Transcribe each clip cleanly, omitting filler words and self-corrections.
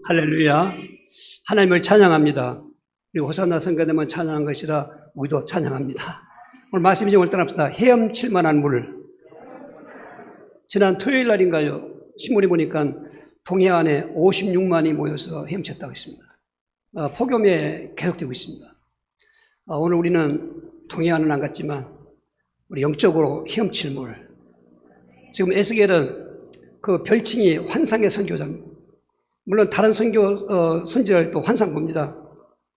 할렐루야. 하나님을 찬양합니다. 그리고 호산나 성가대만 찬양한 것이라 우리도 찬양합니다. 오늘 말씀이 좀 떠납시다. 헤엄칠 만한 물. 지난 토요일 날인가요? 신문에 보니까 동해안에 56만이 모여서 헤엄쳤다고 했습니다. 폭염에 계속되고 있습니다. 오늘 우리는 동해안은 안 갔지만 우리 영적으로 헤엄칠 물. 지금 에스겔은 그 별칭이 환상의 선교자입니다. 물론 다른 선지자를 또 환상 봅니다.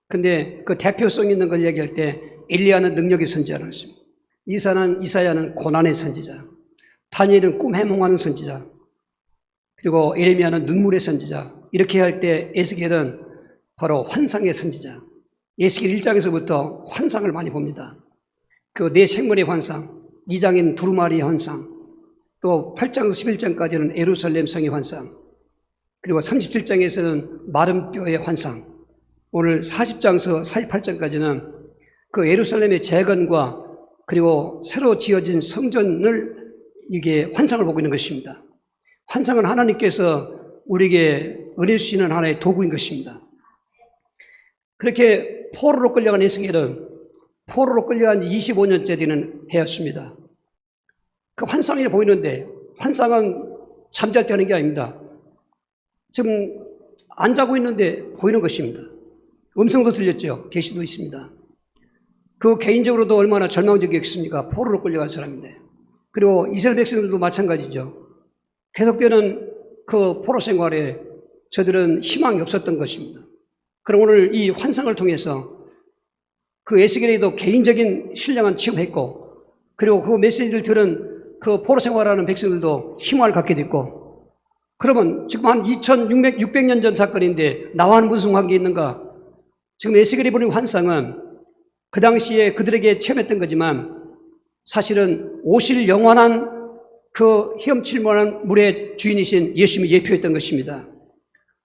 근데 그 대표성 있는 걸 얘기할 때 엘리야는 능력의 선지자라고 했습니다. 이사야는 고난의 선지자, 다니엘은 꿈 해몽하는 선지자, 그리고 예레미야는 눈물의 선지자. 이렇게 할 때 에스겔은 바로 환상의 선지자. 에스겔 1장에서부터 환상을 많이 봅니다. 그 네 생물의 환상, 2장에는 두루마리의 환상, 또 8장에서 11장까지는 예루살렘 성의 환상, 그리고 37장에서는 마른 뼈의 환상, 오늘 40장에서 48장까지는 그 예루살렘의 재건과 그리고 새로 지어진 성전을 이게 환상을 보고 있는 것입니다. 환상은 하나님께서 우리에게 은혜 주시는 하나의 도구인 것입니다. 그렇게 포로로 끌려간 에스겔은 포로로 끌려간 지 25년째 되는 해였습니다. 그 환상이 보이는데 환상은 잠잘 때 하는 게 아닙니다. 지금 안 자고 있는데 보이는 것입니다. 음성도 들렸죠. 계시도 있습니다. 그 개인적으로도 얼마나 절망적이었습니까? 포로로 끌려간 사람인데. 그리고 이스라엘 백성들도 마찬가지죠. 계속되는 그 포로 생활에 저들은 희망이 없었던 것입니다. 그럼 오늘 이 환상을 통해서 그 에스겔에도 개인적인 신령한 체험했고, 그리고 그 메시지를 들은 그 포로 생활하는 백성들도 희망을 갖게 됐고, 그러면 지금 한 2600년 전 사건인데 나와는 무슨 관계 있는가? 지금 에스겔이 보는 환상은 그 당시에 그들에게 체험했던 거지만 사실은 오실 영원한 그 헤엄칠 만한 물의 주인이신 예수님이 예표했던 것입니다.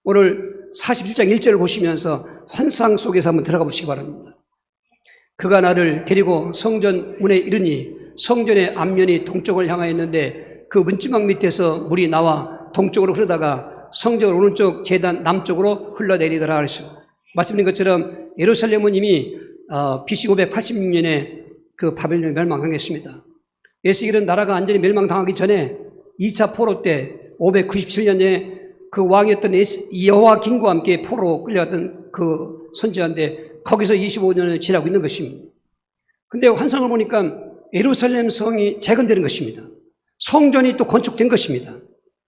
오늘 41장 1절을 보시면서 환상 속에서 한번 들어가 보시기 바랍니다. 그가 나를 데리고 성전 문에 이르니 성전의 앞면이 동쪽을 향하였는데 그 문지막 밑에서 물이 나와 동쪽으로 흐르다가 성전 오른쪽 제단 남쪽으로 흘러내리더라 그랬습니다. 말씀드린 것처럼 예루살렘은 이미 BC 586년에 그 바벨론에 멸망당했습니다. 에스겔은 나라가 완전히 멸망당하기 전에 2차 포로 때 597년에 그 왕이었던 여호와김과 함께 포로로 끌려갔던 그 선지자인데 거기서 25년을 지나고 있는 것입니다. 근데 환상을 보니까 예루살렘 성이 재건되는 것입니다. 성전이 또 건축된 것입니다.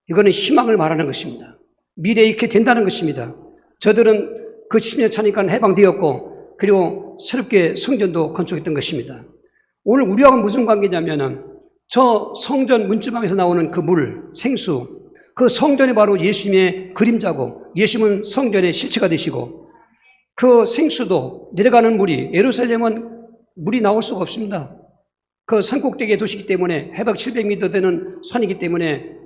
이거는 희망을 말하는 것입니다. 미래에 이렇게 된다는 것입니다. 저들은 그 10년 차니까 해방되었고, 그리고 새롭게 성전도 건축했던 것입니다. 오늘 우리하고 무슨 관계냐면은 저 성전 문지방에서 나오는 그 물, 생수, 그 성전이 바로 예수님의 그림자고, 예수님은 성전의 실체가 되시고, 그 생수도 내려가는 물이, 예루살렘은 물이 나올 수가 없습니다. 그 산꼭대기의 도시이기 때문에 해박 700m 되는 산이기 때문에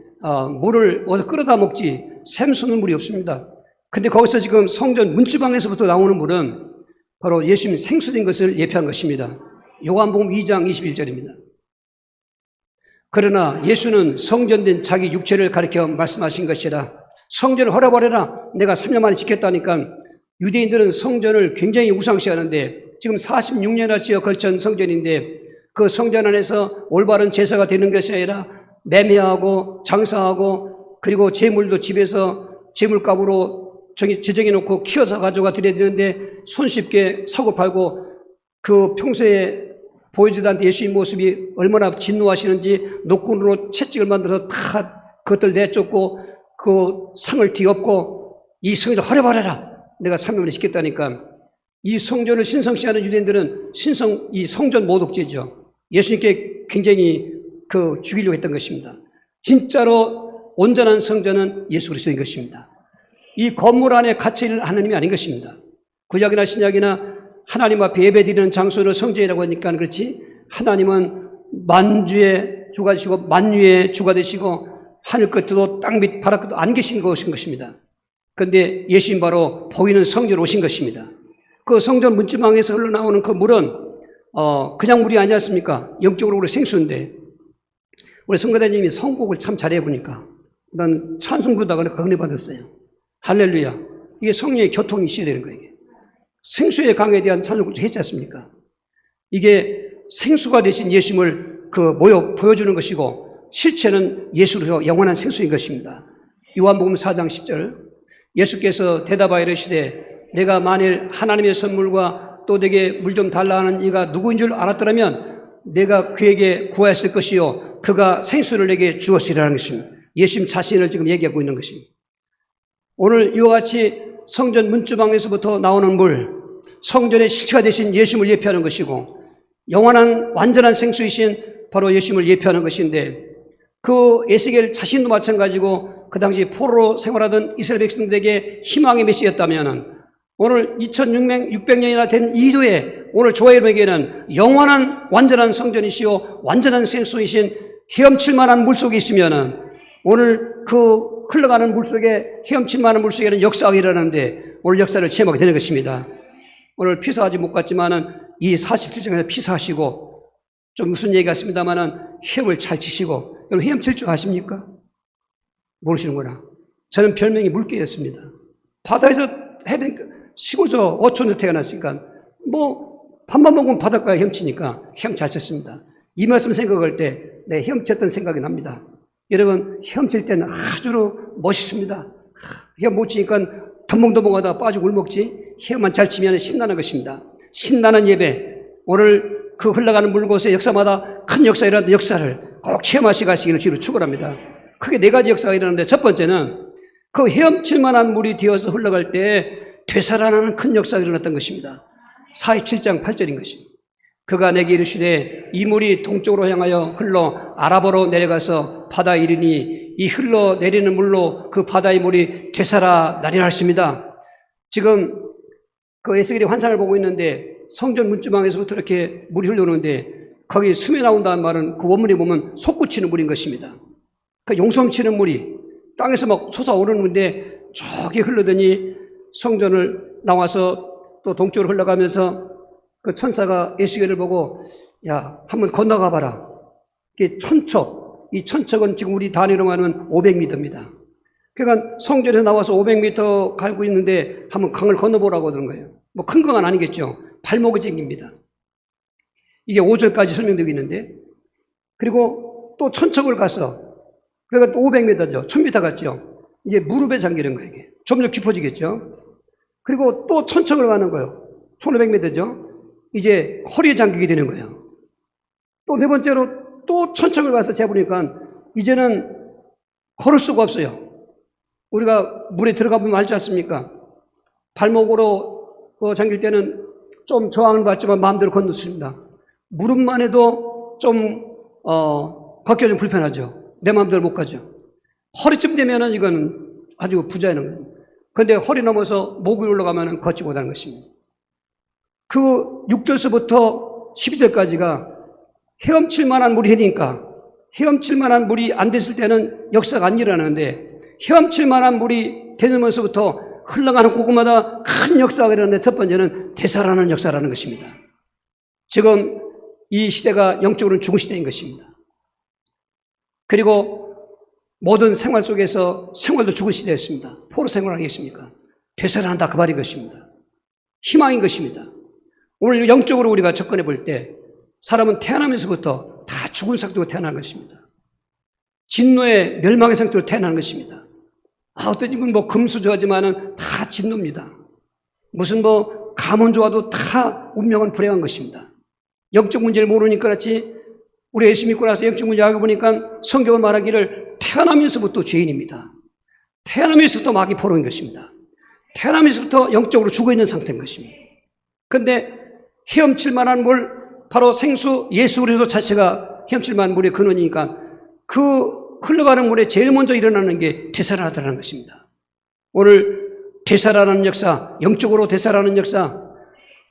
물을 어디서 끌어다 먹지 샘수는 물이 없습니다. 근데 거기서 지금 성전 문지방에서부터 나오는 물은 바로 예수님 생수된 것을 예표한 것입니다. 요한복음 2장 21절입니다. 그러나 예수는 성전된 자기 육체를 가리켜 말씀하신 것이라. 성전을 헐어버려라. 내가 3년 만에 지켰다니까. 유대인들은 성전을 굉장히 우상시하는데 지금 46년을 걸친 성전인데 그 성전 안에서 올바른 제사가 되는 것이 아니라 매매하고 장사하고 그리고 재물도 집에서 재물값으로 지정해 놓고 키워서 가져가 드려야 되는데 손쉽게 사고 팔고 그 평소에 보여주지 않던 예수님 모습이 얼마나 진노하시는지 녹군으로 채찍을 만들어서 다 그것들 내쫓고 그 상을 뒤엎고 이 성전을 헐어버려라. 내가 3년 만에 시켰다니까. 이 성전을 신성시하는 유대인들은 이 성전 모독죄죠. 예수님께 굉장히 죽이려고 했던 것입니다. 진짜로 온전한 성전은 예수 그리스도인 것입니다. 이 건물 안에 갇혀 있는 하나님이 아닌 것입니다. 구약이나 신약이나 하나님 앞에 예배드리는 장소를 성전이라고 하니까 그렇지, 하나님은 만주의 주가 되시고 만유의 주가 되시고 하늘 끝도 땅 밑 바닥 끝도 안 계신 것입니다. 그런데 예수님 바로 보이는 성전으로 오신 것입니다. 그 성전 문지방에서 흘러나오는 그 물은 그냥 물이 아니지 않습니까? 영적으로 우리 생수인데 우리 성가대님이 선곡을 참 잘해 보니까 난 찬송 부르다가 은혜 받았어요. 할렐루야. 이게 성령의 교통이 있어야 되는 거예요. 생수의 강에 대한 찬양을 했지 않습니까? 이게 생수가 되신 예수님을 보여주는 것이고 실체는 예수로 영원한 생수인 것입니다. 요한복음 4장 10절 예수께서 대답하여 이르시되 내가 만일 하나님의 선물과 또 내게 물 좀 달라 하는 이가 누구인 줄 알았더라면 내가 그에게 구하였을 것이요 그가 생수를 내게 주었으리라는 것입니다. 예수님 자신을 지금 얘기하고 있는 것입니다. 오늘 이와 같이 성전 문주방에서부터 나오는 물, 성전의 실체가 되신 예수님을 예표하는 것이고 영원한 완전한 생수이신 바로 예수님을 예표하는 것인데 그 에스겔 자신도 마찬가지고 그 당시 포로로 생활하던 이스라엘 백성들에게 희망의 메시지였다면 오늘 2600년이나 된 이후에 오늘 저와 여러분에게는 영원한 완전한 성전이시요 완전한 생수이신 헤엄칠 만한 물속에 있으면 오늘 그 흘러가는 물속에 헤엄칠 만한 물속에는 역사가 일어나는데 오늘 역사를 체험하게 되는 것입니다. 오늘 피사하지 못 갔지만은 이 47장에서 피사하시고 좀 무슨 얘기 같습니다만은 헤엄을 잘 치시고 여러분 헤엄칠 줄 아십니까? 모르시는구나. 저는 별명이 물개였습니다. 바다에서 시골서 어촌에서 태어났으니까 뭐 밥만 먹으면 바닷가에 헤엄치니까 헤엄 잘 쳤습니다. 이 말씀 생각할 때 내 헤엄쳤던 생각이 납니다. 여러분 헤엄칠 때는 아주 멋있습니다. 헤엄 못 치니까 덤벙덤벙하다가 빠지고 울먹지 헤엄만 잘 치면 신나는 것입니다. 신나는 예배 오늘 그 흘러가는 물곳의 역사마다 큰 역사 일어나는 역사를 꼭 체험하시 가시기를 주로 축원합니다. 크게 네 가지 역사가 일어나는데 첫 번째는 그 헤엄칠 만한 물이 되어서 흘러갈 때 되살아나는 큰 역사가 일어났던 것입니다. 47장 8절인 것입니다. 그가 내게 이르시되 이 물이 동쪽으로 향하여 흘러 아라바로 내려가서 바다에 이르니 이 흘러내리는 물로 그 바다의 물이 되살아나리라 했습니다. 지금 그 에스겔의 환상을 보고 있는데 성전 문주방에서부터 이렇게 물이 흘러오는데 거기 스며 나온다는 말은 그 원문에 보면 솟구치는 물인 것입니다. 그 용성치는 물이 땅에서 막 솟아오르는데 저기 흘러더니 성전을 나와서 또 동쪽으로 흘러가면서 그 천사가 에스겔을 보고 야 한번 건너가 봐라. 이게 천척, 이 천척은 지금 우리 단위로 말하면 500m입니다. 그러니까 성전에서 나와서 500m 갈고 있는데 한번 강을 건너보라고 하는 거예요. 뭐 큰 강은 아니겠죠. 발목이 쟁깁니다. 이게 5절까지 설명되고 있는데 그리고 또 천척을 가서 그러니까 또 500m죠. 1000m 갔죠. 이제 무릎에 잠기는 거예요. 이게 점점 깊어지겠죠. 그리고 또 천척을 가는 거예요. 1500m죠. 이제 허리에 잠기게 되는 거예요. 또 네 번째로 또 천척을 가서 재보니까 이제는 걸을 수가 없어요. 우리가 물에 들어가 보면 알지 않습니까? 발목으로 잠길 때는 좀 저항을 받지만 마음대로 건널 수 있습니다. 무릎만 해도 좀 걷기가 좀 불편하죠. 내 마음대로 못 가죠. 허리쯤 되면은 이건 아주 부자연한 거예요. 그런데 허리 넘어서 목이 올라가면은 걷지 못하는 것입니다. 그 6절서부터 12절까지가 헤엄칠 만한 물이 되니까 헤엄칠 만한 물이 안 됐을 때는 역사가 안 일어나는데 헤엄칠 만한 물이 되면서부터 흘러가는 곳마다 큰 역사가 일어나는데 첫 번째는 되살아나는 역사라는 것입니다. 지금 이 시대가 영적으로는 죽은 시대인 것입니다. 그리고 모든 생활 속에서 생활도 죽은 시대였습니다. 포로 생활을 하겠습니까? 되살아난다 그 말인 것입니다. 희망인 것입니다. 오늘 영적으로 우리가 접근해 볼 때 사람은 태어나면서부터 다 죽은 상태로 태어나는 것입니다. 진노의 멸망의 상태로 태어나는 것입니다. 어떤 집은 뭐 금수저하지만은 다 진노입니다. 무슨 뭐 가문 좋아도 다 운명은 불행한 것입니다. 영적 문제를 모르니까 그렇지 우리 예수 믿고 나서 영적 문제 알고 보니까 성경은 말하기를 태어나면서부터 죄인입니다. 태어나면서부터 마귀 포로인 것입니다. 태어나면서부터 영적으로 죽어있는 상태인 것입니다. 그런데 헤엄칠 만한 물, 바로 생수 예수 그리스도 자체가 헤엄칠 만한 물의 근원이니까 그 흘러가는 물에 제일 먼저 일어나는 게 되살아나다는 것입니다. 오늘 되살아나는 역사, 영적으로 되살아나는 역사,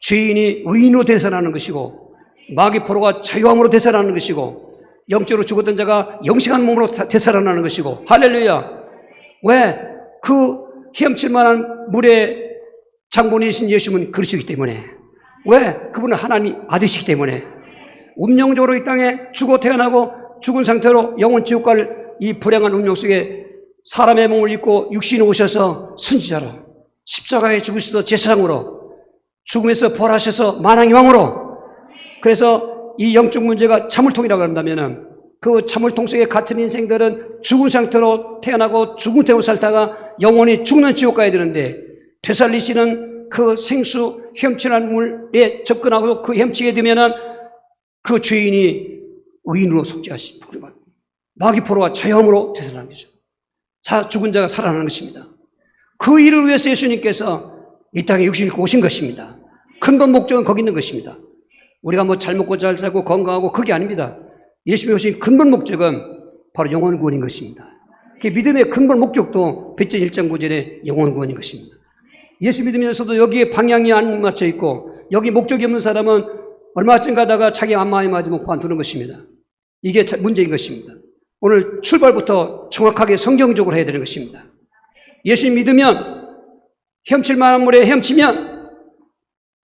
죄인이 의인으로 되살아나는 것이고 마귀 포로가 자유함으로 되살아나는 것이고 영적으로 죽었던 자가 영생한 몸으로 되살아나는 것이고 할렐루야. 왜? 그 헤엄칠 만한 물의 장본이신 예수님은 그러시기 때문에 왜? 그분은 하나님이 아들이시기 때문에 운명적으로 이 땅에 죽어 태어나고 죽은 상태로 영원 지옥 갈 이 불행한 운명 속에 사람의 몸을 입고 육신이 오셔서 선지자로 십자가에 죽으셔서 제사장으로, 죽음에서 부활하셔서 만왕의 왕으로. 그래서 이 영적 문제가 자물통이라고 한다면은 그 자물통 속에 갇힌 인생들은 죽은 상태로 태어나고 죽은 태로 살다가 영원히 죽는 지옥 가야 되는데, 되살리시는 그 생수 헤엄치는 물에 접근하고 그 헤엄치게 되면은 그 죄인이 의인으로 속죄하시고 마귀포로와 자유함으로 되살아나는 거죠. 죽은 자가 살아나는 것입니다. 그 일을 위해서 예수님께서 이 땅에 육신을 입고 오신 것입니다. 근본 목적은 거기 있는 것입니다. 우리가 뭐 잘 먹고 잘 살고 건강하고 그게 아닙니다. 예수님이 오신 근본 목적은 바로 영혼 구원인 것입니다. 그 믿음의 근본 목적도 베드로 1장 9절에 영혼 구원인 것입니다. 예수 믿으면서도 여기에 방향이 안 맞춰 있고 여기 목적이 없는 사람은 얼마쯤 가다가 자기 안마에 맞으면 그만두는 것입니다. 이게 문제인 것입니다. 오늘 출발부터 정확하게 성경적으로 해야 되는 것입니다. 예수님 믿으면, 헤엄칠 만한 물에 헤엄치면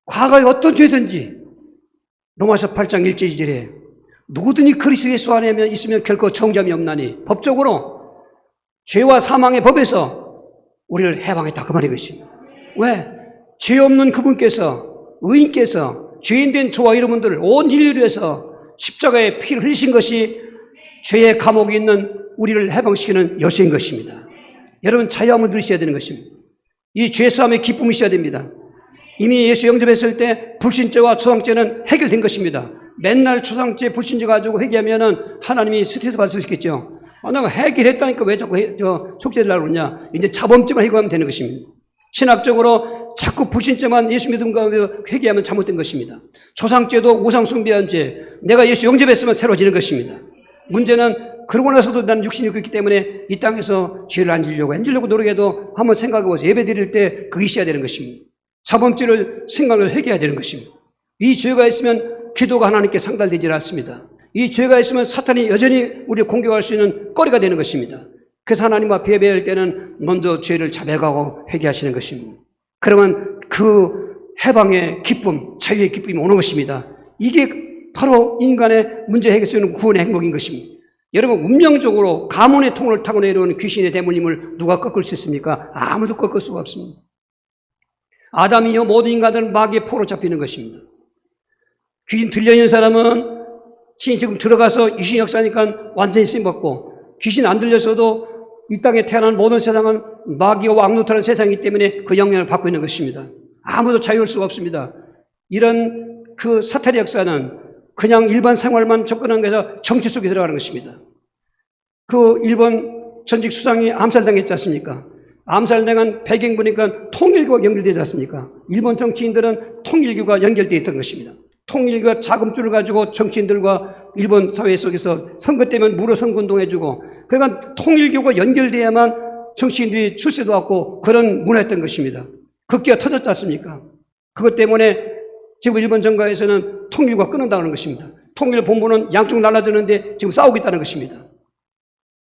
과거에 어떤 죄든지 로마서 8장 1절 2절에 누구든지 그리스도 예수 안에 있으면 결코 정죄함이 없나니, 법적으로 죄와 사망의 법에서 우리를 해방했다, 그 말인 것입니다. 왜? 죄 없는 그분께서, 의인께서 죄인된 저와 여러분들을 온 인류를 위해서 십자가에 피를 흘리신 것이 죄의 감옥에 있는 우리를 해방시키는 열쇠인 것입니다. 여러분, 자유함을 누리셔야 되는 것입니다. 이 죄사함의 기쁨이 있어야 됩니다. 이미 예수 영접했을 때 불신죄와 초상죄는 해결된 것입니다. 맨날 초상죄, 불신죄 가지고 회개하면은 하나님이 스트레스 받을 수 있겠죠. 내가 해결했다니까 왜 자꾸 속죄를 하려고 그러냐. 이제 자범죄만 해결하면 되는 것입니다. 신학적으로 자꾸 불신죄만 예수 믿음 가운데 회개하면 잘못된 것입니다. 초상죄도 우상 숭배한 죄, 내가 예수 영접했으면 새로워지는 것입니다. 문제는 그러고 나서도 나는 육신이 있기 때문에 이 땅에서 죄를 안 지려고 노력해도 한번 생각해보세요. 예배 드릴 때 그게 있어야 되는 것입니다. 자범죄를 생각을 회개해야 되는 것입니다. 이 죄가 있으면 기도가 하나님께 상달되지 않습니다. 이 죄가 있으면 사탄이 여전히 우리를 공격할 수 있는 거리가 되는 것입니다. 그래서 하나님 앞에 예배할 때는 먼저 죄를 자백하고 회개하시는 것입니다. 그러면 그 해방의 기쁨, 자유의 기쁨이 오는 것입니다. 이게 바로 인간의 문제 해결 수 있는 구원의 행복인 것입니다. 여러분, 운명적으로 가문의 통을 타고 내려오는 귀신의 대물림을 누가 꺾을 수 있습니까? 아무도 꺾을 수가 없습니다. 아담이요 모든 인간들은 마귀의 포로 잡히는 것입니다. 귀신 들려있는 사람은 신이 지금 들어가서 귀신 역사니까 완전히 쓰임받고, 귀신 안 들려서도 이 땅에 태어난 모든 세상은 마귀와 왕노릇하는 세상이기 때문에 그 영향을 받고 있는 것입니다. 아무도 자유할 수가 없습니다. 이런 그 사탄의 역사는 그냥 일반 생활만 접근하는 것에서 정치 속에 들어가는 것입니다. 그 일본 전직 수상이 암살당했지 않습니까? 암살당한 배경 보니까 통일교와 연결되지 않습니까? 일본 정치인들은 통일교가 연결되어 있던 것입니다. 통일교 자금줄을 가지고 정치인들과 일본 사회 속에서 선거 때면 무료 선거운동 해주고, 그러니까 통일교가 연결돼야만 정치인들이 출세도 하고 그런 문화였던 것입니다. 극기가 터졌지 않습니까? 그것 때문에 지금 일본 정가에서는 통일교가 끊는다는 것입니다. 통일 본부는 양쪽 날라드는데 지금 싸우고 있다는 것입니다.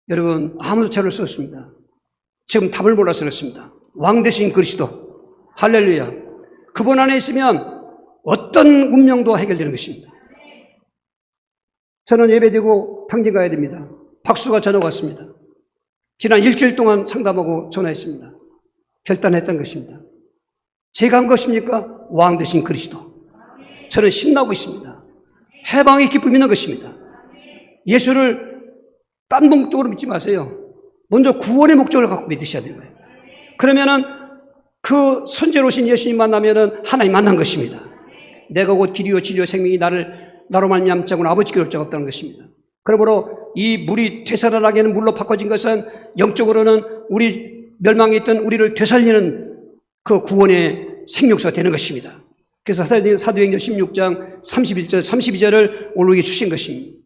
여러분, 아무도 차를 수 없습니다. 지금 답을 몰라서 그렇습니다. 왕 대신 그리스도, 할렐루야. 그분 안에 있으면 어떤 운명도 해결되는 것입니다. 저는 예배드리고 당진 가야 됩니다. 박수가 전화가 왔습니다. 지난 일주일 동안 상담하고 전화했습니다. 결단했던 것입니다. 제가 한 것입니까? 왕 대신 그리스도. 저는 신나고 있습니다. 해방의 기쁨이 있는 것입니다. 예수를 딴 목적으로 믿지 마세요. 먼저 구원의 목적을 갖고 믿으셔야 되는 거예요. 그러면은 그 선제로 오신 예수님 만나면은 하나님 만난 것입니다. 내가 곧 길이요 진리요 생명이 나로 말미암자고는 아버지께 올 자가 없다는 것입니다. 그러므로 이 물이 되살아나게 하는 물로 바꿔진 것은 영적으로는 우리 멸망에 있던 우리를 되살리는 그 구원의 생명수가 되는 것입니다. 그래서 사도행전 16장 31절 32절을 오르게 주신 것입니다.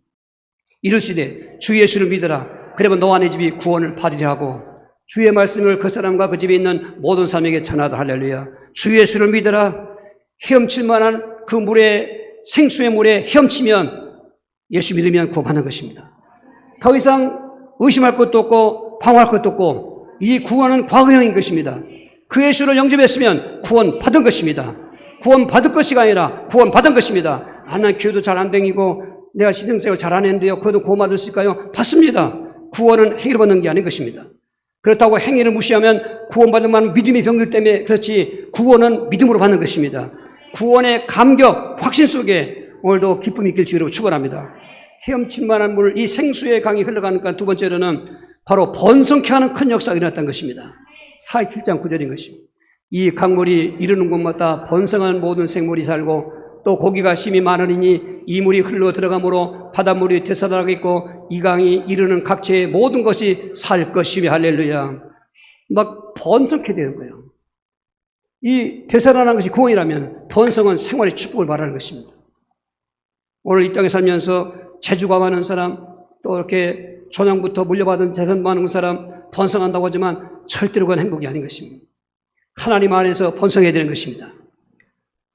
이르시되 주 예수를 믿으라. 그러면 너와 내 집이 구원을 받으려 하고, 주의 말씀을 그 사람과 그 집에 있는 모든 사람에게 전하다. 할렐루야. 주 예수를 믿으라. 헤엄칠 만한 그 물에, 생수의 물에 헤엄치면, 예수 믿으면 구원받는 것입니다. 더 이상 의심할 것도 없고 방어할 것도 없고, 이 구원은 과거형인 것입니다. 그 예수를 영접했으면 구원 받은 것입니다. 구원 받을 것이 아니라 구원 받은 것입니다. 난 교회도 잘 안 다니고 내가 신앙생활 잘 안 했는데요, 그것도 구원 받을 수 있을까요? 받습니다. 구원은 해결받는 게 아닌 것입니다. 그렇다고 행위를 무시하면 구원받을 만한 믿음의 병들 때문에 그렇지, 구원은 믿음으로 받는 것입니다. 구원의 감격, 확신 속에 오늘도 기쁨이 있길 주로 축원합니다. 헤엄칠 만한 물, 이 생수의 강이 흘러가니까 두 번째로는 바로 번성케 하는 큰 역사가 일어났다는 것입니다. 47장 9절인 것입니다. 이 강물이 이르는 곳마다 번성한 모든 생물이 살고 또 고기가 심이 많으니 이 물이 흘러 들어가므로 바닷물이 되살아나겠고 이 강이 이르는 각처의 모든 것이 살 것이며 할렐루야. 막 번성케 되는 거예요. 이 되살아나는 것이 구원이라면 번성은 생활의 축복을 말하는 것입니다. 오늘 이 땅에 살면서 재주가 많은 사람, 또 이렇게 조상부터 물려받은 재산 많은 사람 번성한다고 하지만 절대로 그건 행복이 아닌 것입니다. 하나님 안에서 번성해야 되는 것입니다.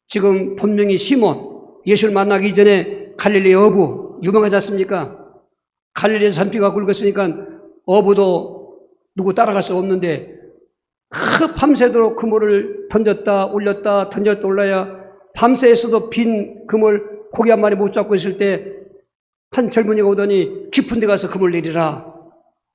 지금 분명히 시몬, 예수를 만나기 전에 갈릴리 어부 유명하지 않습니까? 갈릴리에서 산비가 굵었으니까 어부도 누구 따라갈 수 없는데 밤새도록 그물을 던졌다 올렸다 던졌다 올라야 밤새에서도 빈 그물 고기 한 마리 못 잡고 있을 때 한 젊은이가 오더니 깊은 데 가서 그물 내리라.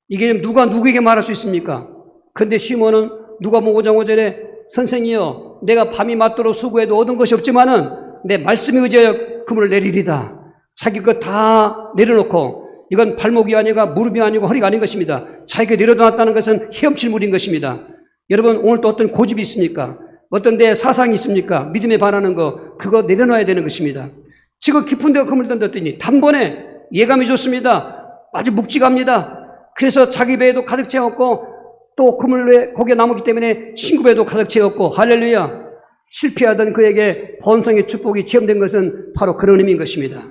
이게 누가 누구에게 말할 수 있습니까? 근데 시몬은 누가 보고 오전에 선생이여, 내가 밤이 맞도록 수고해도 얻은 것이 없지만은 내 말씀에 의지하여 그물을 내리리다. 자기 거 다 내려놓고, 이건 발목이 아니고 무릎이 아니고 허리가 아닌 것입니다. 자기가 내려놓았다는 것은 헤엄칠 물인 것입니다. 여러분, 오늘 또 어떤 고집이 있습니까? 어떤 데 사상이 있습니까? 믿음에 반하는 거, 그거 내려놔야 되는 것입니다. 지금 깊은 데 그물 던졌더니 단번에 예감이 좋습니다. 아주 묵직합니다. 그래서 자기 배에도 가득 채웠고 또 그물에 고기가 남았기 때문에 친구 배도 가득 채웠고 할렐루야. 실패하던 그에게 번성의 축복이 체험된 것은 바로 그런 의미인 것입니다.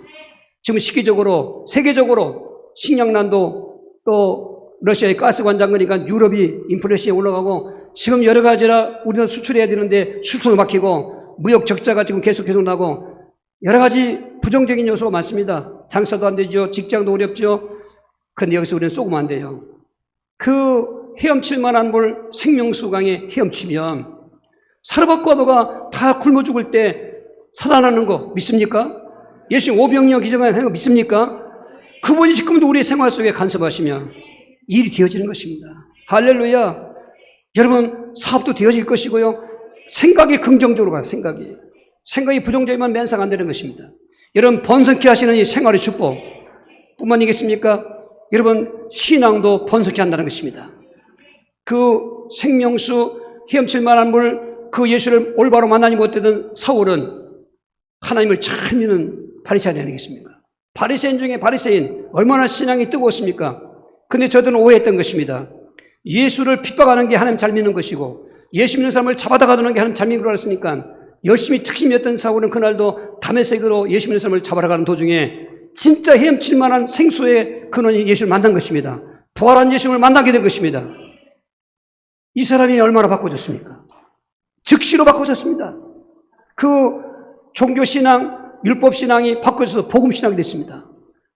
지금 시기적으로 세계적으로 식량난도 또 러시아의 가스 관장거니까 유럽이 인플레이션이 올라가고 지금 여러 가지라 우리는 수출해야 되는데 수출도 막히고 무역 적자가 지금 계속 나고 여러 가지 부정적인 요소가 많습니다. 장사도 안 되죠. 직장도 어렵죠. 그런데 여기서 우리는 쏘면 안 돼요. 그 헤엄칠 만한 물 생명수강에 헤엄치면 사르밧과 너가 다 굶어 죽을 때 살아나는 거 믿습니까? 예수님 오병이어 기적하는 거 믿습니까? 그분이 지금도 우리의 생활 속에 간섭하시면 일이 되어지는 것입니다. 할렐루야. 여러분 사업도 되어질 것이고요. 생각이 긍정적으로 가요. 생각이 부정적이면 맨상 안 되는 것입니다. 여러분 번성케 하시는 이 생활의 축복 뿐만이겠습니까? 여러분 신앙도 번성케 한다는 것입니다. 그 생명수 헤엄칠 만한 물 그 예수를 올바로 만나지 못했던 사울은 하나님을 잘 믿는 바리새인이 아니겠습니까? 바리새인 중에 바리새인 얼마나 신앙이 뜨거웠습니까? 근데 저들은 오해했던 것입니다. 예수를 핍박하는 게 하나님 잘 믿는 것이고 예수 믿는 사람을 잡아다가 두는 게 하나님 잘 믿는 걸 알았으니까 열심히 특심이었던 사울은 그날도 다메섹으로 예수 믿는 사람을 잡아라 가는 도중에 진짜 헤엄칠 만한 생수의 근원이 예수를 만난 것입니다. 부활한 예수를 만나게 된 것입니다. 이 사람이 얼마나 바꿔졌습니까? 즉시로 바꿔졌습니다. 그 종교신앙, 율법신앙이 바꿔져서 복음신앙이 됐습니다.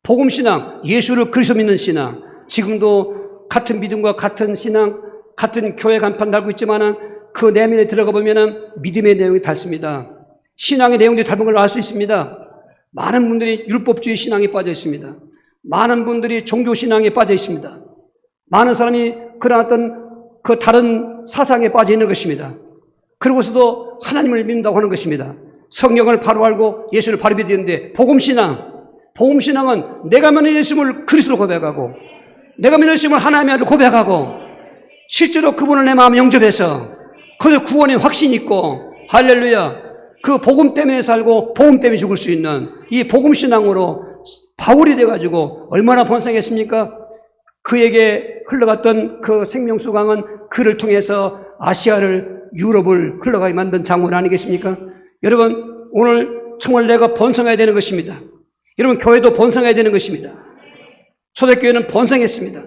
복음신앙, 예수를 그리스도 믿는 신앙. 지금도 같은 믿음과 같은 신앙, 같은 교회 간판 달고 있지만은 그 내면에 들어가 보면은 믿음의 내용이 닳습니다. 신앙의 내용들이 닮은 걸 알 수 있습니다. 많은 분들이 율법주의 신앙에 빠져 있습니다. 많은 분들이 종교신앙에 빠져 있습니다. 많은 사람이 그런 어떤 그 다른 사상에 빠져 있는 것입니다. 그러고서도 하나님을 믿는다고 하는 것입니다. 성경을 바로 알고 예수를 바로 믿는데 복음신앙은 내가 믿는 예수를 그리스도로 고백하고 내가 믿는 예수를 하나님의 아들로 고백하고 실제로 그분을 내 마음에 영접해서 그 구원의 확신이 있고 할렐루야 그 복음 때문에 살고 복음 때문에 죽을 수 있는 이 복음신앙으로 바울이 돼가지고 얼마나 번성했습니까? 그에게 흘러갔던 그 생명수강은 그를 통해서 아시아를 유럽을 흘러가게 만든 장원 아니겠습니까? 여러분 오늘 정말 내가 번성해야 되는 것입니다. 여러분 교회도 번성해야 되는 것입니다. 초대교회는 번성했습니다.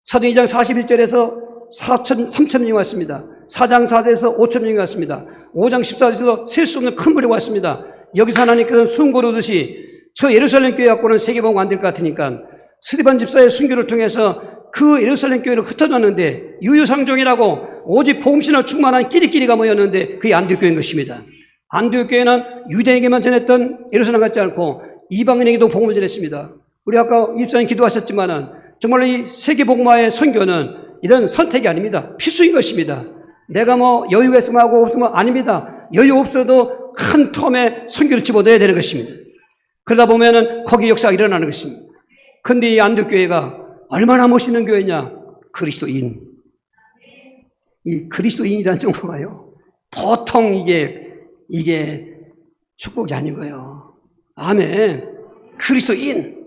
사도행전 2장 41절에서 3,000명이 왔습니다. 4장 4절에서 5,000명이 왔습니다. 5장 14절에서 셀 수 없는 큰 물이 왔습니다. 여기서 하나님께서는 순고로듯이 저 예루살렘 교회 갖고는 세계복음 안 될 것 같으니까 스데반 집사의 순교를 통해서 그 예루살렘 교회를 흩어졌는데 유유상종이라고 오직 복음신앙 충만한 끼리끼리가 모였는데 그게 안디옥 교회인 것입니다. 안디옥 교회는 유대인에게만 전했던 예루살렘 같지 않고 이방인에게도 복음을 전했습니다. 우리 아까 입사님 기도하셨지만은 정말 이 세계복음화의 선교는 이런 선택이 아닙니다. 필수인 것입니다. 내가 뭐 여유가 있으면 하고 없으면 아닙니다. 여유 없어도 한 텀에 선교를 집어넣어야 되는 것입니다. 그러다 보면은 거기 역사가 일어나는 것입니다. 근데 이 안디옥교회가 얼마나 멋있는 교회냐? 그리스도인. 이 그리스도인이라는 정보가요, 보통 이게 축복이 아닌 거예요. 아멘. 그리스도인.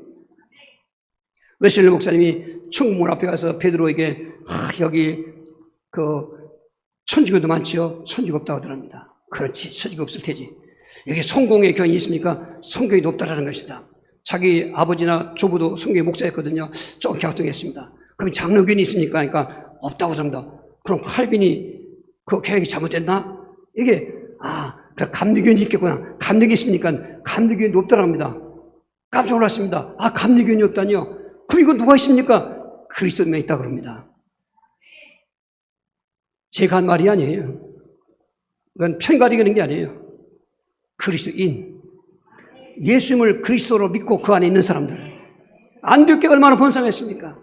웨슬리 목사님이 천국문 앞에 가서 베드로에게 여기 천주교도 많지요? 천주교 없다고 하더랍니다. 그렇지, 천주교 없을 테지. 여기 성공의 교인이 있습니까? 성경이 높다라는 것이다. 자기 아버지나 조부도 성경의 목사였거든요. 좀 갸우뚱했습니다. 그럼 장로교인이 있습니까? 그러니까 없다고 합니다. 그럼 칼빈이 그 계획이 잘못됐나? 이게 그럼 감리교인이 있겠구나. 감리교인이 있습니까? 감리교인이 높다고 합니다. 깜짝 놀랐습니다. 감리교인이 없다니요? 그럼 이거 누가 있습니까? 그리스도인이 있다고 합니다. 제가 한 말이 아니에요. 그건 편가르기는 게 아니에요. 그리스도인. 예수님을 그리스도로 믿고 그 안에 있는 사람들. 안디옥교회가 얼마나 번성했습니까?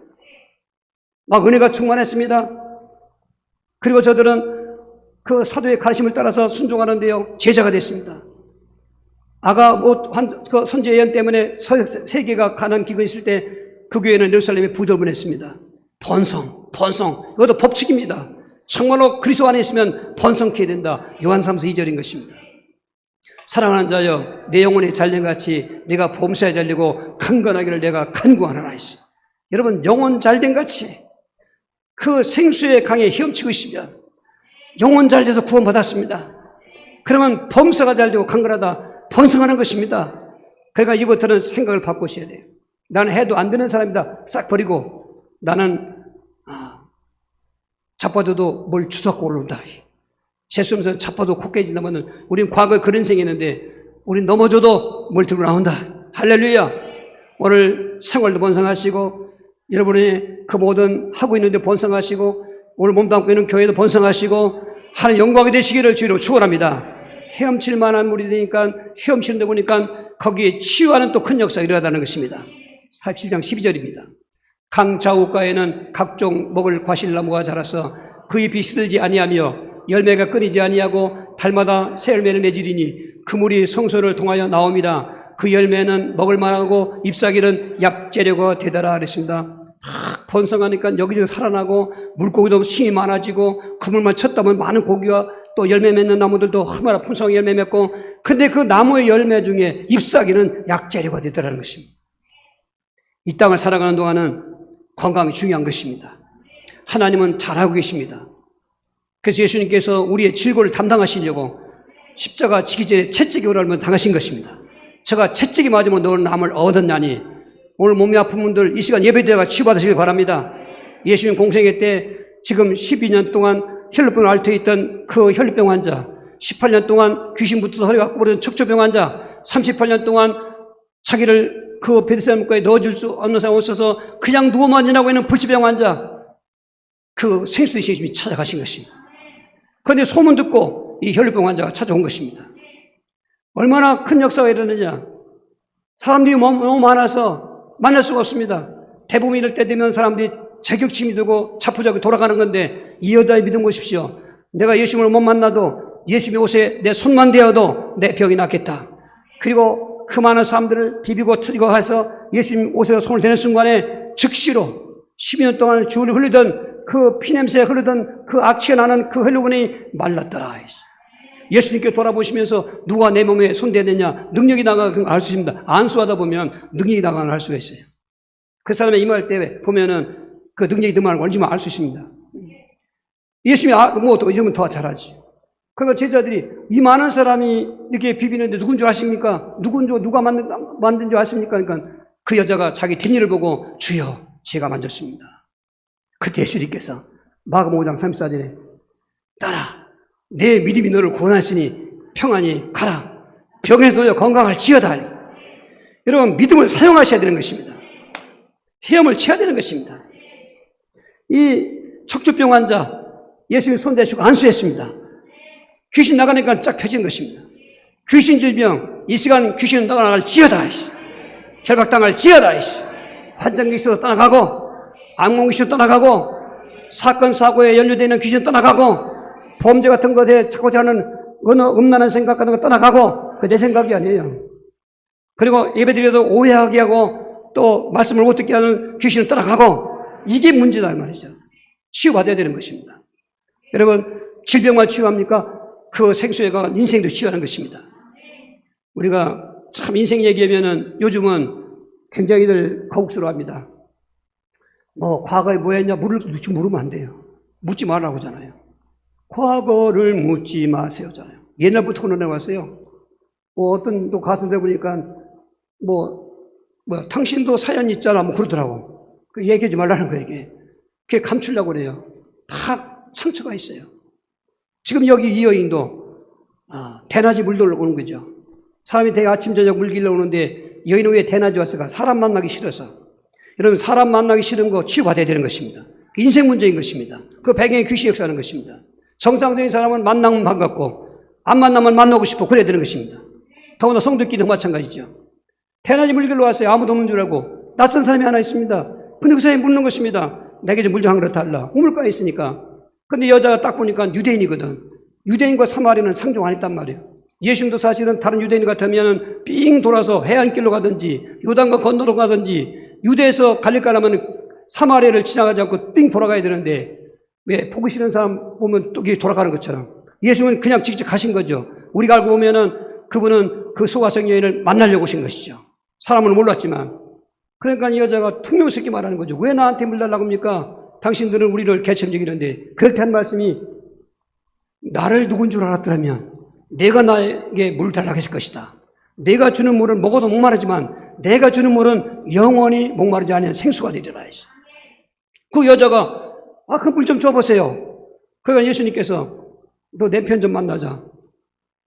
막 은혜가 충만했습니다. 그리고 저들은 그 사도의 가르침을 따라서 순종하는데요, 제자가 됐습니다. 그 선지 예언 때문에 세계가 가는 기근이 있을 때 그 교회는 예루살렘에 부도를 보냈습니다. 번성. 이것도 법칙입니다. 정말로 그리스도 안에 있으면 번성케 된다. 요한삼서 2절인 것입니다. 사랑하는 자여, 내 영혼이 잘된같이 내가 범사에 잘리고 강건하기를 내가 간구하노라 했어. 여러분, 영혼 잘된같이 그 생수의 강에 헤엄치고 있으면 영혼 잘돼서 구원받았습니다. 그러면 범사가 잘되고 강건하다, 번성하는 것입니다. 그러니까 이것들은 생각을 바꾸셔야 돼요. 나는 해도 안 되는 사람이다 싹 버리고, 나는 자빠져도 뭘 주워갖고 올라온다. 재수하면서 자빠도 코 깨진다면, 우린 과거에 그런 생이었는데 우린 넘어져도 뭘 들고 나온다. 할렐루야. 오늘 생활도 번성하시고, 여러분이 그 모든 하고 있는데 번성하시고, 오늘 몸담고 있는 교회도 번성하시고, 하나님 영광이 되시기를 주로 축원합니다. 헤엄칠 만한 물이 되니까, 헤엄치는 데 보니까 거기에 치유하는 또 큰 역사가 일어나는 것입니다. 47장 12절입니다. 강 좌우가에는 각종 먹을 과실나무가 자라서 그 잎이 시들지 아니하며 열매가 끊이지 아니하고 달마다 새 열매를 맺으리니 그 물이 성소를 통하여 나옵니다. 그 열매는 먹을 만하고 잎사귀는 약재료가 되더라 그랬습니다. 번성하니까 여기저기 살아나고 물고기도 힘이 많아지고, 그물만 쳤다 보면 많은 고기가 또 열매 맺는 나무들도 얼마나 풍성하게 열매 맺고, 근데 그 나무의 열매 중에 잎사귀는 약재료가 되더라는 것입니다. 이 땅을 살아가는 동안은 건강이 중요한 것입니다. 하나님은 잘하고 계십니다. 그래서 예수님께서 우리의 질고를 담당하시려고 십자가 지기 전에 채찍이 오라면 당하신 것입니다. 제가 채찍이 맞으면 너는 남을 얻었나니, 오늘 몸이 아픈 분들 이 시간 예배드려가 치유받으시길 바랍니다. 예수님 공생애 때 지금 12년 동안 혈루병을 앓고 있던 그 혈루병 환자, 18년 동안 귀신 붙어서 허리가 굽어진 척추병 환자, 38년 동안 자기를 그 베드스다 물가에 넣어줄 수 없는 상황에 있어서 그냥 누워만 지나고 있는 불치병 환자, 그 생수되신 예수님이 찾아가신 것입니다. 그런데 소문 듣고 이 혈루병 환자가 찾아온 것입니다. 얼마나 큰 역사가 일어나느냐. 사람들이 너무 많아서 만날 수가 없습니다. 대부분 이럴 때 되면 사람들이 자격침이 들고 자포자기 돌아가는 건데, 이 여자의 믿음 보십시오. 내가 예수님을 못 만나도 예수님의 옷에 내 손만 대어도 내 병이 낫겠다. 그리고 그 많은 사람들을 비비고 트리고 해서 예수님 옷에 손을 대는 순간에 즉시로 12년 동안 주를 흘리던 그 피냄새 흐르던 그 악취가 나는 그 혈루분이 말랐더라. 예수님께 돌아보시면서 누가 내 몸에 손대느냐, 능력이 나가는 걸 알 수 있습니다. 안수하다 보면 능력이 나가는 걸 알 수가 있어요. 그 사람의 임할 때 보면은 그 능력이 드러나는 걸 얼마나 알 수 있습니다. 예수님이 이 정도면 더 잘하지. 그러니까 제자들이 이 많은 사람이 이렇게 비비는데 누군 줄 아십니까? 누가 만든 줄 아십니까? 그러니까 그 여자가 자기 뒷일을 보고 주여 제가 만졌습니다. 그때 예수님께서 마가복음 5장 34절에 따라 내 믿음이 너를 구원하시니 평안히 가라. 병에서 놓여 건강할지어다. 여러분, 믿음을 사용하셔야 되는 것입니다. 헤엄을 쳐야 되는 것입니다. 이 척추병 환자 예수님 손 대시고 안수했습니다. 귀신 나가니까 쫙 펴진 것입니다. 귀신 질병, 이 시간 귀신은 나갈지어다. 결박당할지어다. 환장기 있어도 떠나가고, 악몽 귀신도 떠나가고, 사건 사고에 연루되는 귀신 떠나가고 범죄 같은 것에 자꾸자 하는 어느 음란한 생각 같은 거 떠나가고 그 내 생각이 아니에요. 그리고 예배드려도 오해하게 하고 또 말씀을 못 듣게 하는 귀신을 떠나가고 이게 문제다 이 말이죠. 치유받아야 되는 것입니다. 여러분 질병만 치유합니까? 그 생수에가 인생도 치유하는 것입니다. 우리가 참 인생 얘기하면은 요즘은 굉장히들 거국스러워합니다. 뭐 과거에 뭐 했냐 물으면 안 돼요. 묻지 말라고 하잖아요. 과거를 묻지 마세요잖아요. 옛날부터 그러나 왔어요. 뭐 어떤 또 가수들 보니까 뭐 당신도 사연 있잖아 뭐 그러더라고. 그 얘기하지 말라는 거예요 이게. 그게 감추려고 그래요. 다 상처가 있어요. 지금 여기 이 여인도 대낮에 물 들러 오는 거죠. 사람이 되게 아침 저녁 물 길러 오는데 여인은 왜 대낮에 왔을까? 사람 만나기 싫어서. 여러분 사람 만나기 싫은 거 치유받아야 되는 것입니다. 인생 문제인 것입니다. 그 배경에 귀신이 역사하는 것입니다. 정상적인 사람은 만나면 반갑고 안 만나면 만나고 싶고 그래야 되는 것입니다. 더구나 성도끼리도 마찬가지죠. 대낮에 물 길러 왔어요. 아무도 없는 줄 알고 낯선 사람이 하나 있습니다. 근데 그 사람이 묻는 것입니다. 내게 좀 물 좀 한 그릇 달라. 우물가에 있으니까. 근데 여자가 딱 보니까 유대인이거든. 유대인과 사마리아는 상종 안 했단 말이에요. 예수님도 사실은 다른 유대인 같으면 삥 돌아서 해안길로 가든지 요단강 건너로 가든지 유대에서 갈릴 가려면 사마리아를 지나가지 않고 삥 돌아가야 되는데 왜 보기 싫은 사람 보면 또 돌아가는 것처럼 예수님은 그냥 직접 가신 거죠. 우리가 알고 보면은 그분은 그 소가성 여인을 만나려고 오신 것이죠. 사람은 몰랐지만. 그러니까 이 여자가 퉁명스럽게 말하는 거죠. 왜 나한테 물 달라고 합니까? 당신들은 우리를 개처럼 여기는데 그럴 때 한 말씀이 나를 누군 줄 알았더라면 내가 나에게 물 달라고 했을 것이다. 내가 주는 물은 먹어도 목마르지만 내가 주는 물은 영원히 목마르지 않은 생수가 되리라 했어. 그 여자가 그 물 좀 줘보세요. 그러니까 예수님께서 너 내 편 좀 만나자.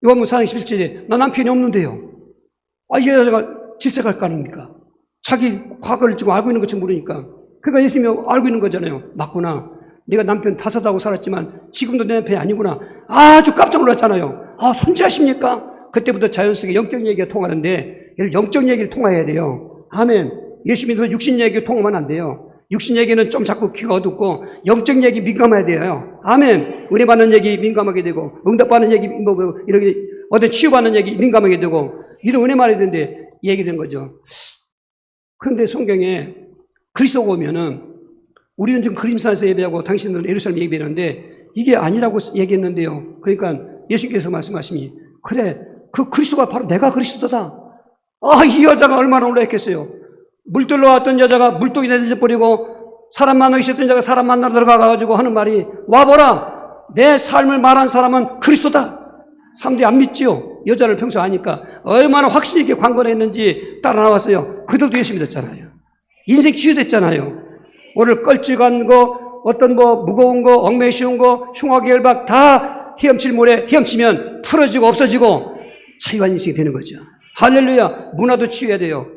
요한복음 4장 11절에 나 남편이 없는데요. 이 여자가 질색할 거 아닙니까? 자기 과거를 지금 알고 있는 것처럼 모르니까. 그러니까 예수님이 알고 있는 거잖아요. 맞구나. 내가 남편 5하고 살았지만 지금도 내 남편이 아니구나. 아주 깜짝 놀랐잖아요. 손질하십니까? 그때부터 자연스럽게 영적 얘기가 통하는데 영적 얘기를 통해야 돼요. 아멘. 예수 믿으면 육신 얘기 통하면 안 돼요. 육신 얘기는 좀 자꾸 귀가 어둡고 영적 얘기 민감해야 돼요. 아멘. 은혜 받는 얘기 민감하게 되고 응답받는 얘기 이렇게 어떤 치유받는 얘기 민감하게 되고 이런 은혜 말해야 되는데 얘기된 거죠. 그런데 성경에 그리스도가 오면은 우리는 지금 그림산에서 예배하고 당신들은 예루살렘 예배하는데 이게 아니라고 얘기했는데요. 그러니까 예수님께서 말씀하시니 그래 그 그리스도가 바로 내가 그리스도다. 이 여자가 얼마나 놀랐겠어요. 물들러 왔던 여자가 물독이 내려버리고 사람 만나기 싫던 여자가 사람 만나러 들어가가지고 하는 말이 와보라 내 삶을 말한 사람은 그리스도다. 사람들이 안 믿지요. 여자를 평소 아니까 얼마나 확신 있게 광고를 했는지 따라 나왔어요. 그들도 예수 믿었잖아요. 인생 치유됐잖아요. 오늘 껄찍한 거 어떤 무거운 거 얽매이 쉬운 거 흉악의 열박 다 헤엄칠 모래 헤엄치면 풀어지고 없어지고 자유한 인생이 되는 거죠. 할렐루야. 문화도 치유해야 돼요.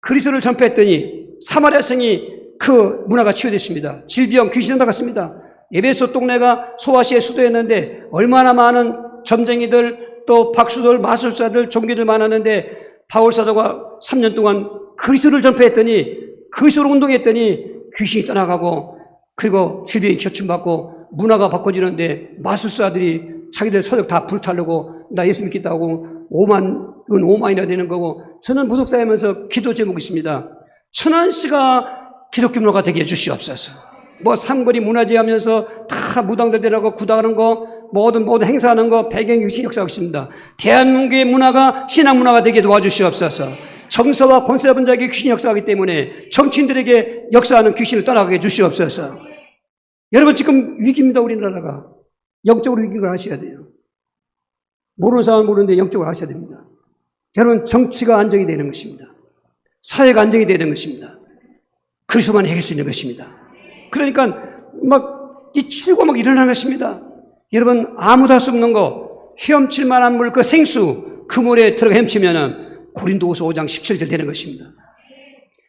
그리스도를 전파했더니 사마리아 성이 그 문화가 치유됐습니다. 질병 귀신이 나갔습니다. 에베소 동네가 소아시아의 수도였는데 얼마나 많은 점쟁이들 또 박수들 마술사들 종교들 많았는데 바울사도가 3년 동안 그리스도를 전파했더니 그리스도로 운동했더니 귀신이 떠나가고 그리고 질병이 격침받고 문화가 바꿔지는데 마술사들이 자기들 서적 다 불타려고 나 예수 믿겠다고 하고 5만이나 되는 거고 저는 무속사하면서 기도 제목이 있습니다. 천안시가 기독교 문화가 되게 해주시옵소서. 삼거리 문화재 하면서 다 무당들 데려가고 구당하는 거 모든 행사하는 거 배경 유신 역사하고 있습니다. 대한민국의 문화가 신앙 문화가 되게 도와주시옵소서. 정서와 권세 잡은 자에게 귀신이 역사하기 때문에 정치인들에게 역사하는 귀신을 떠나게 해주시옵소서. 여러분 지금 위기입니다. 우리나라가. 영적으로 위기인 걸 아셔야 돼요. 모르는 사람은 모르는데 영적으로 아셔야 됩니다. 여러분 정치가 안정이 되는 것입니다. 사회가 안정이 되는 것입니다. 그리스도만 해결할 수 있는 것입니다. 그러니까 이 치유가 일어나는 것입니다. 여러분 아무도 할 수 없는 거 헤엄칠 만한 물 그 생수 그 물에 들어가 헤엄치면은 고린도후서 5장 17절 되는 것입니다.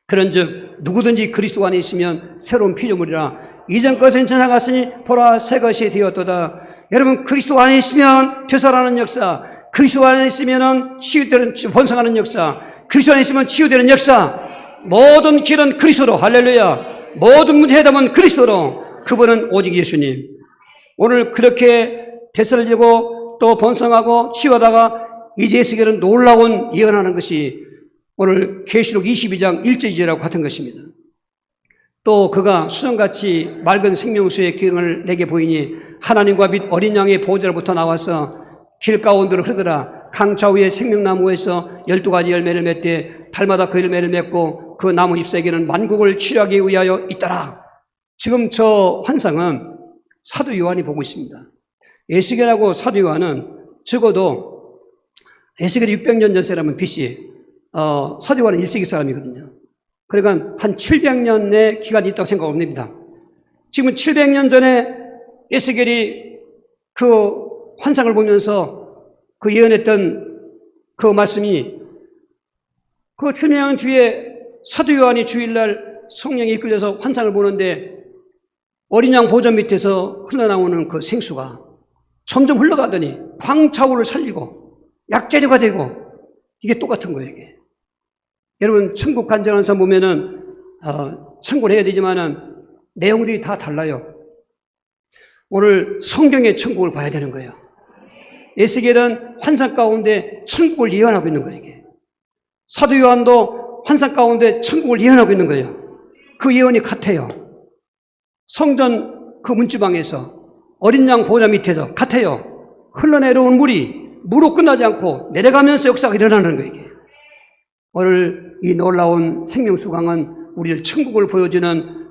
그런즉 누구든지 그리스도 안에 있으면 새로운 피조물이라 이전 것은 지나갔으니 보라 새 것이 되었도다. 여러분 그리스도 안에 있으면 되살아나는 역사, 그리스도 안에 있으면 치유되는 번성하는 역사, 그리스도 안에 있으면 치유되는 역사, 모든 길은 그리스도로 할렐루야. 모든 문제 해답은 그리스도로 그분은 오직 예수님. 오늘 그렇게 되살리고 또 번성하고 치유하다가 이제 에스겔은 놀라운 예언하는 것이 오늘 계시록 22장 1절 2절하고 같은 것입니다. 또 그가 수정같이 맑은 생명수의 기능을 내게 보이니 하나님과 및 어린 양의 보호자로부터 나와서 길 가운데로 흐르더라. 강 좌우의 생명나무에서 12가지 열매를 맺되 달마다 그 열매를 맺고 그 나무 잎사귀는 만국을 치료하기 위하여 있더라. 지금 저 환상은 사도 요한이 보고 있습니다. 에스겔하고 사도 요한은 적어도 에스겔이 600년 전 사람은 BC, 사도 요한은 1세기 사람이거든요. 그러니까 한 700년의 기간이 있다고 생각합니다. 지금 700년 전에 에스겔이 그 환상을 보면서 그 예언했던 그 말씀이 그 700년 뒤에 사도 요한이 주일날 성령이 이끌려서 환상을 보는데 어린 양 보좌 밑에서 흘러나오는 그 생수가 점점 흘러가더니 광차오를 살리고 약재료가 되고 이게 똑같은 거예요, 이게. 여러분, 천국 간증하는 사람 보면은, 천국을 해야 되지만은 내용들이 다 달라요. 오늘 성경의 천국을 봐야 되는 거예요. 에스겔은 환상 가운데 천국을 예언하고 있는 거예요, 이게. 사도 요한도 환상 가운데 천국을 예언하고 있는 거예요. 그 예언이 같아요. 성전 그 문지방에서 어린 양 보좌 밑에서 같아요. 흘러내려온 물이 무로 끝나지 않고 내려가면서 역사가 일어나는 거예요, 이게. 오늘 이 놀라운 생명수강은 우리를 천국을 보여주는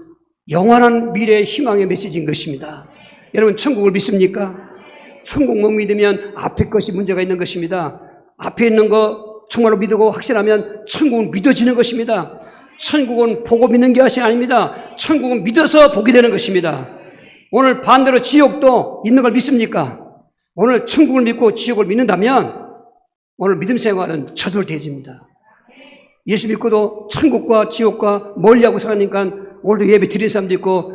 영원한 미래의 희망의 메시지인 것입니다. 여러분, 천국을 믿습니까? 천국 못 믿으면 앞에 것이 문제가 있는 것입니다. 앞에 있는 거 정말로 믿고 확신하면 천국은 믿어지는 것입니다. 천국은 보고 믿는 것이 아닙니다. 천국은 믿어서 보게 되는 것입니다. 오늘 반대로 지옥도 있는 걸 믿습니까? 오늘 천국을 믿고 지옥을 믿는다면 오늘 믿음 생활은 저돌돼집니다. 예수 믿고도 천국과 지옥과 멀리하고 사니까 오늘도 예배 드리는 사람도 있고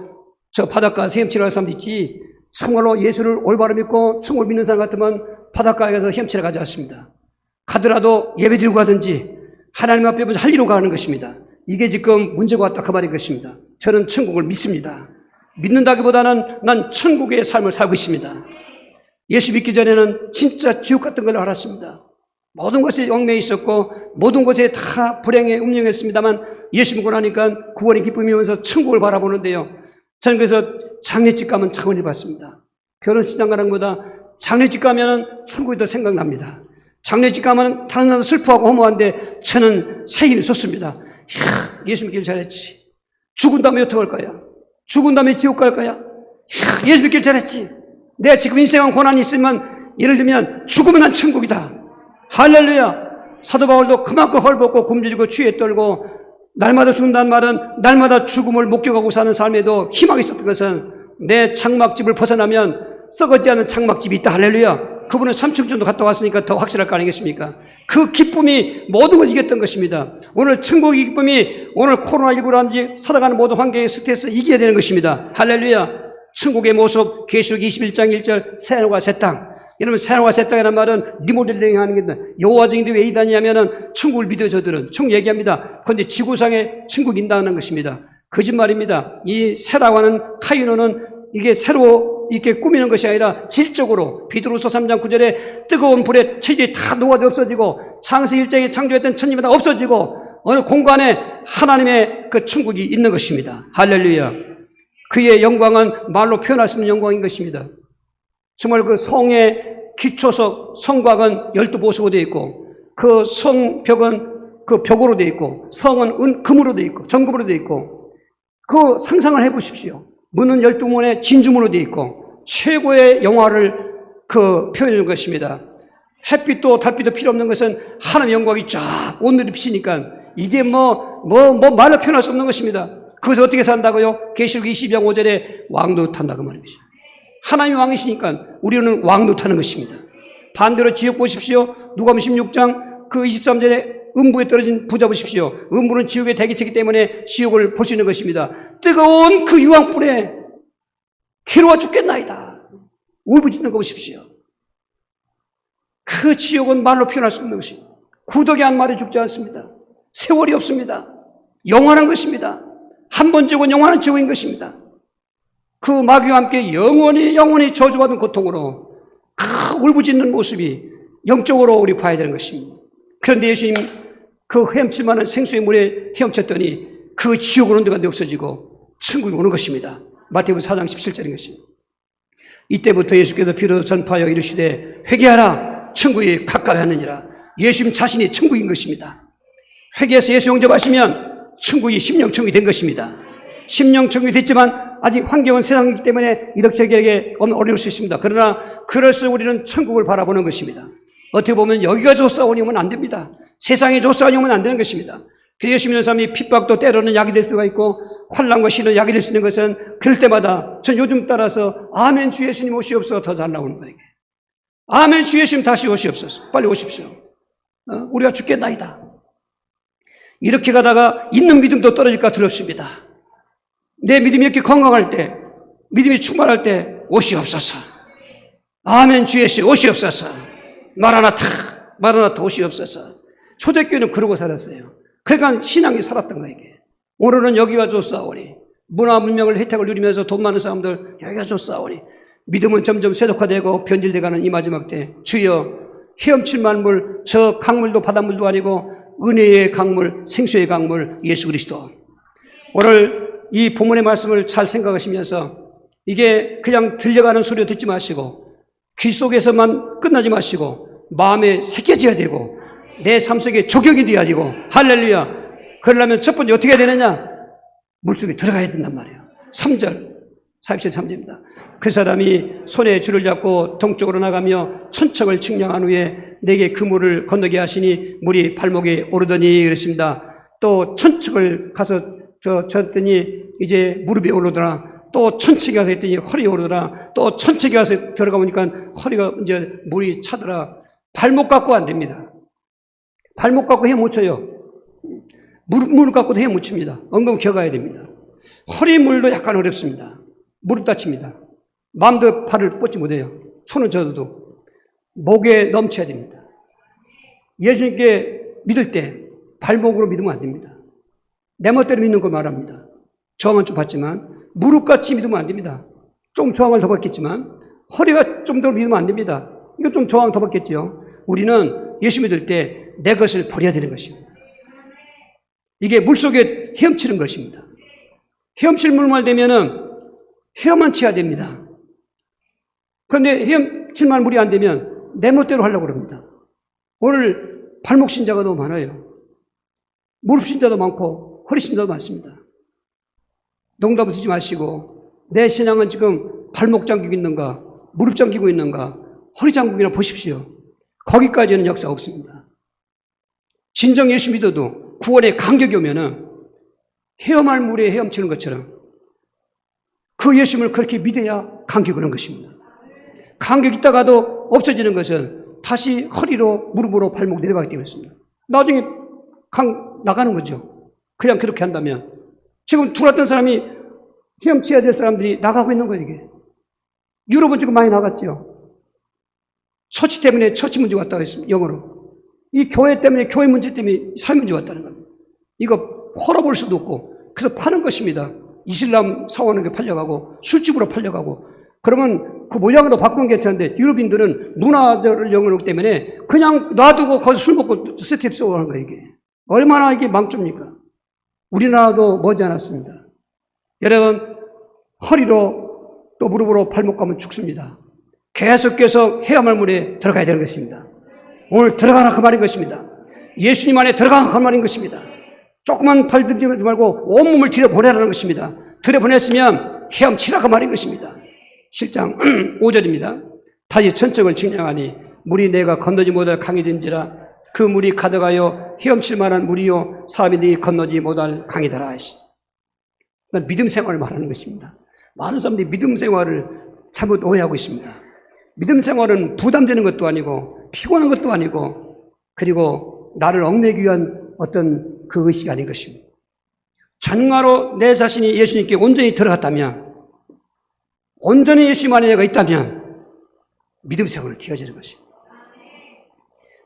저 바닷가에서 헤엄치러 갈 사람도 있지, 정말로 예수를 올바로 믿고 천국을 믿는 사람 같으면 바닷가에 가서 헤엄치러 가지 않습니다. 가더라도 예배 드리고 가든지 하나님 앞에 할 일로 가는 것입니다. 이게 지금 문제가 왔다 그 말인 것입니다. 저는 천국을 믿습니다. 믿는다기보다는 난 천국의 삶을 살고 있습니다. 예수 믿기 전에는 진짜 지옥 같은 걸 알았습니다. 모든 것에 얽매여 있었고 모든 것에 다 불행에 음령했습니다만 예수 믿고 나니까 구원의 기쁨이 오면서 천국을 바라보는데요. 저는 그래서 장례집 가면 장원이 받습니다. 결혼식장 가는 것보다 장례집 가면 천국이 더 생각납니다. 장례집 가면 다른 나라도 슬퍼하고 허무한데 저는 새 힘이 솟습니다. 예수 믿길 잘했지. 죽은 다음에 어떻게 할 거야? 죽은 다음에 지옥 갈 거야? 예수 믿길 잘했지. 내가 지금 인생은 고난이 있으면 예를 들면 죽으면 난 천국이다. 할렐루야. 사도 바울도 그만큼 헐벗고 굶주리고 추위에 떨고 날마다 죽는다는 말은 날마다 죽음을 목격하고 사는 삶에도 희망이 있었던 것은 내 장막집을 벗어나면 썩어지 않은 장막집이 있다. 할렐루야. 그분은 삼층전도 갔다 왔으니까 더 확실할 거 아니겠습니까? 그 기쁨이 모든 걸 이겼던 것입니다. 오늘 천국의 기쁨이 오늘 코로나19라든지 살아가는 모든 환경의 스트레스 이겨야 되는 것입니다. 할렐루야. 천국의 모습 계시록 21장 1절 새하늘과 새 땅. 여러분, 새하늘과 새 땅이라는 말은 리모델링 하는 게 여호와 증인들이 왜 이다냐면은 천국을 믿어 저들은 천국 얘기합니다. 그런데 지구상에 천국이 있다는 것입니다. 거짓말입니다. 이 새라고 하는 카이노는 이게 새로 이렇게 꾸미는 것이 아니라 질적으로 베드로서 3장 9절에 뜨거운 불에 체질이 다 녹아져 없어지고 창세 1장에 창조했던 천지가 다 없어지고 어느 공간에 하나님의 그 천국이 있는 것입니다. 할렐루야. 그의 영광은 말로 표현할 수 없는 영광인 것입니다. 정말 그 성의 기초석 성곽은 12보석으로 되어 있고 그 성벽은 그 벽으로 되어 있고 성은 금으로 되어 있고 정금으로 되어 있고 그 상상을 해보십시오. 문은 12문에 진주문으로 되어 있고 최고의 영화를 그 표현한 것입니다. 햇빛도 달빛도 필요 없는 것은 하나님의 영광이 쫙 온늘이 비치니까 이게 말로 표현할 수 없는 것입니다. 그것을 어떻게 산다고요? 계시록 22장 5절에 왕노릇한다 그 말입니다. 하나님이 왕이시니까 우리는 왕노릇하는 것입니다. 반대로 지옥 보십시오. 누가복음 16장 그 23절에 음부에 떨어진 부자 보십시오. 음부는 지옥의 대기체이기 때문에 지옥을 볼 수 있는 것입니다. 뜨거운 그 유황불에 괴로워 죽겠나이다. 울부짖는 거 보십시오. 그 지옥은 말로 표현할 수 없는 것입니다. 구덕이 한 마리 죽지 않습니다. 세월이 없습니다. 영원한 것입니다. 한 번 지옥은 영원한 지옥인 것입니다. 그 마귀와 함께 영원히 저주받은 고통으로 울부짖는 모습이 영적으로 우리 봐야 되는 것입니다. 그런데 예수님 그 헤엄칠 만한 생수의 물에 헤엄쳤더니 그 지옥으로 온데가 없어지고 천국이 오는 것입니다. 마태복음 4장 17절인 것입니다. 이때부터 예수께서 비로소 전파하여 이르시되 회개하라 천국이 가까이 하느니라. 예수님 자신이 천국인 것입니다. 회개해서 예수 영접하시면 천국이 심령천국이 된 것입니다. 심령천국이 됐지만 아직 환경은 세상이기 때문에 이덕저덕에게 어려울 수 있습니다. 그러나 그럴수록 우리는 천국을 바라보는 것입니다. 어떻게 보면 여기가 좋사오니 오면 안 됩니다. 세상이 좋사오니 오면 안 되는 것입니다. 예수 믿는 사람이 핍박도 때로는 약이 될 수가 있고 환난과 시는 약이 될 수 있는 것은 그럴 때마다 전 요즘 따라서 아멘 주 예수님 오시옵소서 더 잘 나오는 거예요. 아멘 주 예수님 다시 오시옵소서. 빨리 오십시오. 우리가 죽겠나이다. 이렇게 가다가 있는 믿음도 떨어질까 두렵습니다. 내 믿음이 이렇게 건강할 때, 믿음이 충만할 때 오시옵소서. 아멘 주 예수 오시옵소서. 마라나타 오시옵소서. 초대교회는 그러고 살았어요. 그러니까 신앙이 살았던 거예요. 오늘은 여기가 좋사오니 문화 문명을 혜택을 누리면서 돈 많은 사람들 여기가 좋사오니 믿음은 점점 쇠독화되고 변질돼가는 이 마지막 때 주여 헤엄칠 만물 저 강물도 바닷물도 아니고 은혜의 강물 생수의 강물 예수 그리스도. 오늘 이 본문의 말씀을 잘 생각하시면서 이게 그냥 들려가는 소리로 듣지 마시고 귀 속에서만 끝나지 마시고 마음에 새겨져야 되고 내 삶 속에 적용이 돼야 되고 할렐루야. 그러려면 첫 번째 어떻게 해야 되느냐? 물속에 들어가야 된단 말이에요. 3절 47, 3절입니다. 그 사람이 손에 줄을 잡고 동쪽으로 나가며 천척을 측량한 후에 내게 그 물을 건너게 하시니 물이 발목에 오르더니 그랬습니다. 또 천척을 가서 졌더니 이제 무릎에 오르더라. 또 천척에 가서 했더니 허리에 오르더라. 또 천척에 가서 들어가 보니까 허리가 이제 물이 차더라. 발목 갖고 안 됩니다. 발목 갖고 헤 못 쳐요. 무릎 갖고도 헤 못 칩니다. 엉덩이 기어가야 됩니다. 허리 물도 약간 어렵습니다. 무릎 다칩니다. 마음대로 팔을 뻗지 못해요. 손을 져도 목에 넘쳐야 됩니다. 예수님께 믿을 때 발목으로 믿으면 안 됩니다. 내 멋대로 믿는 걸 말합니다. 저항은 좀 받지만 무릎같이 믿으면 안 됩니다. 좀 저항을 더 받겠지만 허리가 좀 더 믿으면 안 됩니다. 이거 좀 저항 더 받겠죠. 우리는 예수 믿을 때 내 것을 버려야 되는 것입니다. 이게 물속에 헤엄치는 것입니다. 헤엄칠 물만 되면은 헤엄만 쳐야 됩니다. 그런데 헤엄칠 만 물이 안 되면 내 멋대로 하려고 그럽니다. 오늘 발목 신자가 너무 많아요. 무릎 신자도 많고 허리 신자도 많습니다. 농담을 쓰지 마시고 내 신앙은 지금 발목 잠기고 있는가 무릎 잠기고 있는가 허리 잠기고 있나 보십시오. 거기까지는 역사가 없습니다. 진정 예수 믿어도 구원의 간격이 오면은 헤엄할 물에 헤엄치는 것처럼 그 예수님을 그렇게 믿어야 간격이 오는 것입니다. 간격이 있다가도 없어지는 것은 다시 허리로 무릎으로 발목 내려가기 때문이었습니다. 나중에 나가는 거죠. 그냥 그렇게 한다면 지금 들어왔던 사람이 헤엄쳐야 될 사람들이 나가고 있는 거예요. 이게 유럽은 지금 많이 나갔죠. 처치 때문에 처치 문제 왔다고 했습니다. 영어로. 이 교회 때문에 교회 문제 때문에 삶 문제 왔다는 겁니다. 이거 헐어볼 수도 없고 그래서 파는 것입니다. 이슬람 사원에게 팔려가고 술집으로 팔려가고 그러면 그 모양으로 바꾸면 괜찮은데 유럽인들은 문화적을 영역이기 때문에 그냥 놔두고 거기서 술 먹고 스텝스 오는 거예요. 이게 얼마나 이게 망조입니까? 우리나라도 머지않았습니다. 여러분 허리로 또 무릎으로 발목 가면 죽습니다. 계속해서 헤엄할 물에 들어가야 되는 것입니다. 오늘 들어가라 그 말인 것입니다. 예수님 안에 들어가라 그 말인 것입니다. 조그만 팔 들지 말고 온몸을 들여보내라는 것입니다. 들여보냈으면 헤엄치라 그 말인 것입니다. 7장 5절입니다. 다시 천척을 측량하니 물이 내가 건너지 못할 강이 된지라 그 물이 가득하여 헤엄칠 만한 물이요 사람이 네 건너지 못할 강이더라 하시. 그건 믿음 생활을 말하는 것입니다. 많은 사람들이 믿음 생활을 잘못 오해하고 있습니다. 믿음 생활은 부담되는 것도 아니고 피곤한 것도 아니고 그리고 나를 얽매기 위한 어떤 그 의식이 아닌 것입니다. 정말로 내 자신이 예수님께 온전히 들어갔다면 온전히 예수님 안에 내가 있다면 믿음 생활을 되어지는 것입니다.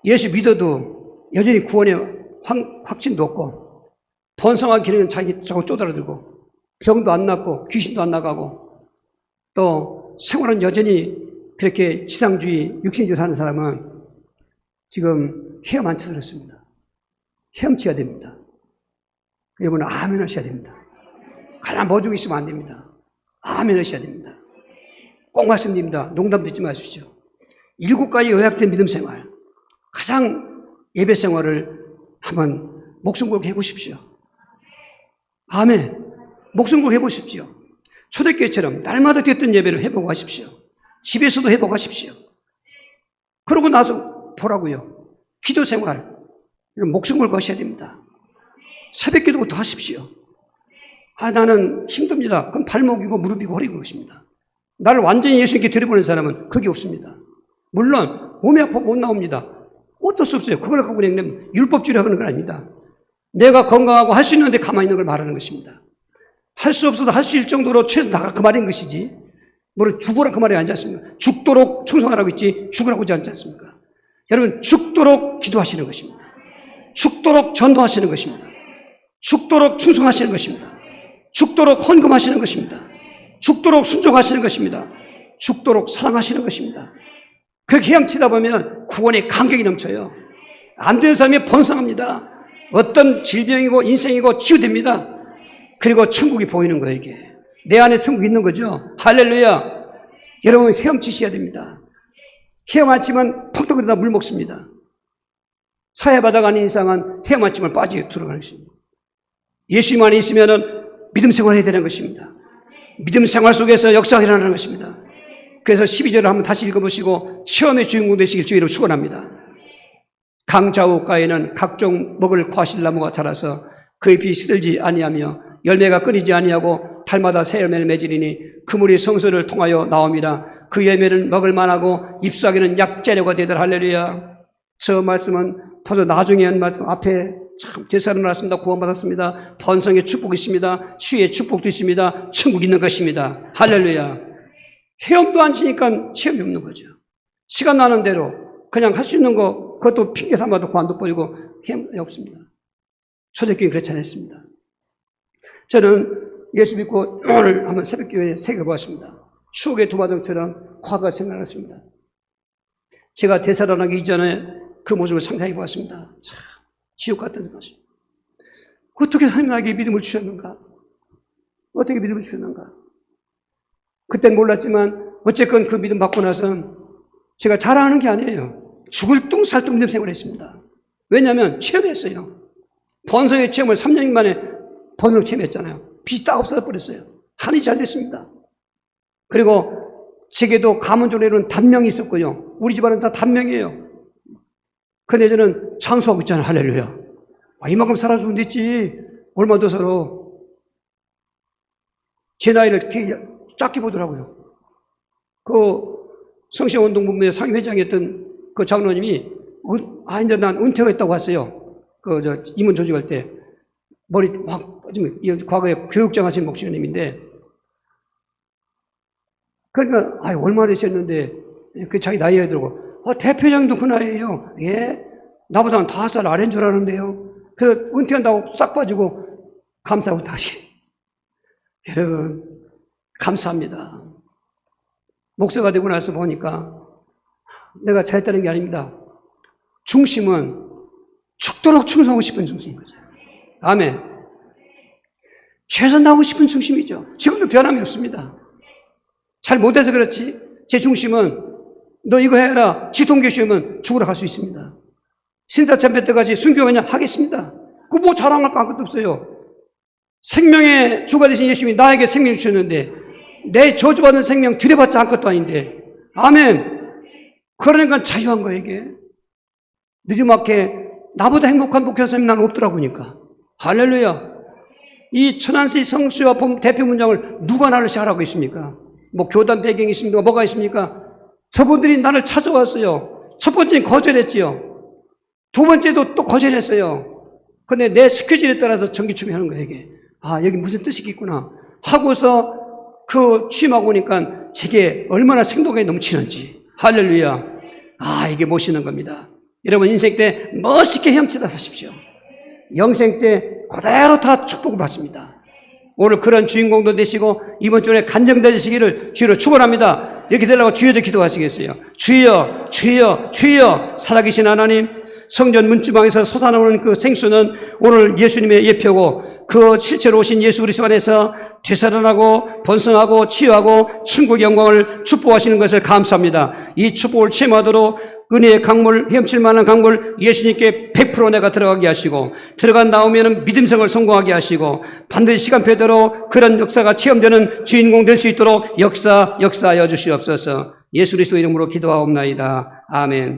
예수 믿어도 여전히 구원의 확신도 없고 번성한 기능은 자기 자꾸 쪼달아들고 병도 안 낫고 귀신도 안 나가고 또 생활은 여전히 그렇게 지상주의, 육신주의 사는 사람은 지금 헤엄 안 쳐들었습니다. 헤엄쳐야 됩니다. 여러분 아멘 하셔야 됩니다. 가장 모주고 있으면 안 됩니다. 아멘 하셔야 됩니다. 꼭 말씀드립니다. 농담 듣지 마십시오. 7가지 요약된 믿음 생활, 가장 예배 생활을 한번 목숨 걸고 해보십시오. 아멘. 목숨 걸고 해보십시오. 초대교회처럼 날마다 드렸던 예배를 회복하십시오. 집에서도 회복하십시오. 그러고 나서 보라고요. 기도 생활, 목숨 걸고 하셔야 됩니다. 새벽 기도부터 하십시오. 나는 힘듭니다. 그럼 발목이고 무릎이고 허리고 것입니다. 나를 완전히 예수님께 드려보는 사람은 그게 없습니다. 물론 몸이 아파 못 나옵니다. 어쩔 수 없어요. 그걸 갖고 그냥 율법주의를 하는 건 아닙니다. 내가 건강하고 할 수 있는데 가만히 있는 걸 말하는 것입니다. 할 수 없어도 할 수 있을 정도로 최소 나가 그 말인 것이지. 뭐를 죽으라 그 말이 아니지 않습니까? 죽도록 충성하라고 있지 죽으라고 하지 않지 않습니까? 여러분 죽도록 기도하시는 것입니다. 죽도록 전도하시는 것입니다. 죽도록 충성하시는 것입니다. 죽도록 헌금하시는 것입니다. 죽도록 순종하시는 것입니다. 죽도록 사랑하시는 것입니다. 그렇게 헤엄치다 보면 구원의 감격이 넘쳐요. 안 되는 사람이 번성합니다. 어떤 질병이고 인생이고 치유됩니다. 그리고 천국이 보이는 거예요, 이게. 내 안에 천국이 있는 거죠. 할렐루야. 여러분 헤엄치셔야 됩니다. 헤엄 안 치면 퍽 떠그러다 물 먹습니다. 사회바다 가는 이상은 헤엄 안 치면 빠지게 들어가는 것입니다. 예수님 안에 있으면 믿음 생활해야 되는 것입니다. 믿음 생활 속에서 역사가 일어나는 것입니다. 그래서 12절을 한번 다시 읽어보시고 시험의 주인공 되시길 주의로 축원합니다. 강좌우가에는 각종 먹을 과실나무가 자라서 그 잎이 시들지 아니하며 열매가 끊이지 아니하고 달마다 새 열매를 맺으리니 그물이 성소를 통하여 나옵니다. 그 열매는 먹을 만하고 잎사귀는 약재료가 되더라. 할렐루야. 저 말씀은 벌써 나중에 한 말씀 앞에 참 대사를 나왔습니다. 구원받았습니다. 번성의 축복이 있습니다. 치유의 축복도 있습니다. 천국이 있는 것입니다. 할렐루야. 헤엄도 안 치니까 체험이 없는 거죠. 시간 나는 대로 그냥 할 수 있는 거 그것도 핑계 삼아도 관도 버리고 헤엄이 없습니다. 초대교회는 그렇지 않았습니다. 저는 예수 믿고 오늘 한번 새벽교회에 새겨보았습니다. 추억의 도마등처럼 과거가 생각났습니다. 제가 되살아나기 이전에 그 모습을 상상해 보았습니다. 참 지옥 같은 모습. 어떻게 하나님에게 믿음을 주셨는가? 어떻게 믿음을 주셨는가? 그땐 몰랐지만 어쨌건 그 믿음 받고 나서는 제가 자랑하는 게 아니에요. 죽을 똥살똥 믿음 생활을 했습니다. 왜냐하면 체험했어요. 번성의 체험을 3년 만에 번성 체험했잖아요. 빚이 딱 없어져 버렸어요. 한이 잘 됐습니다. 그리고 제게도 가문적으로는 단명이 있었고요. 우리 집안은 다 단명이에요. 그런데 저는 장수하고 있잖아요. 할렐루야. 이만큼 살아주면 됐지. 얼마 더 살아. 제 나이를 이렇게 작게 보더라고요. 그 성시운동본부의 상회장이었던 그 장로님이 이제 난 은퇴가 있다고 왔어요. 임원 조직할 때 머리 막 빠지면 과거에 교육장 하신 목사님인데 그러니까 얼마 되셨는데 그 자기 나이가 들고 대표장도 그 나이에요. 예? 나보다는 5살 아래인 줄 알았는데요. 그래서 은퇴한다고 싹 빠지고 감사하고 다시. 여러분 감사합니다. 목사가 되고 나서 보니까 내가 잘했다는 게 아닙니다. 중심은 죽도록 충성하고 싶은 중심인 거죠. 아멘. 최선 다하고 싶은 중심이죠. 지금도 변함이 없습니다. 잘 못해서 그렇지 제 중심은 너 이거 해라. 지통계 시험은 죽으러 갈 수 있습니다. 신사참배 때까지 순교 그냥 하겠습니다. 그 뭐 자랑할 거 아무것도 없어요. 생명의 주가 되신 예수님이 나에게 생명 주셨는데 내 저주받은 생명 들여받지 않을 것도 아닌데 아멘. 그러니까 자유한 거예요 이게. 늦지막게 나보다 행복한 목회자님이 난 없더라고 보니까. 할렐루야. 이 천안시 성수와 대표 문장을 누가 나를 시하라고 있습니까? 뭐 교단 배경이 있습니까? 뭐가 있습니까? 저분들이 나를 찾아왔어요. 첫 번째는 거절했지요. 두 번째도 또 거절했어요. 근데 내 스케줄에 따라서 정기춤이 하는 거예요 이게. 여기 무슨 뜻이 있구나 하고서 그 취임하고 오니까 제게 얼마나 생동감이 넘치는지. 할렐루야. 이게 모시는 겁니다. 여러분 인생 때 멋있게 헤엄치다 사십시오. 영생 때 그대로 다 축복을 받습니다. 오늘 그런 주인공도 되시고 이번 주에 간증되시기를 주로 축원합니다. 이렇게 되려고 주여서 기도하시겠어요? 주여, 주여, 주여. 살아계신 하나님, 성전 문지방에서 솟아나오는 그 생수는 오늘 예수님의 예표고 그 실제로 오신 예수 그리스도 안에서 되살아나고 번성하고 치유하고 천국의 영광을 축복하시는 것을 감사합니다. 이 축복을 체험하도록 은혜의 강물, 헤엄칠 만한 강물 예수님께 100% 내가 들어가게 하시고 들어간 나오면 믿음성을 성공하게 하시고 반드시 시간표대로 그런 역사가 체험되는 주인공 될 수 있도록 역사하여 주시옵소서. 예수 그리스도 이름으로 기도하옵나이다. 아멘.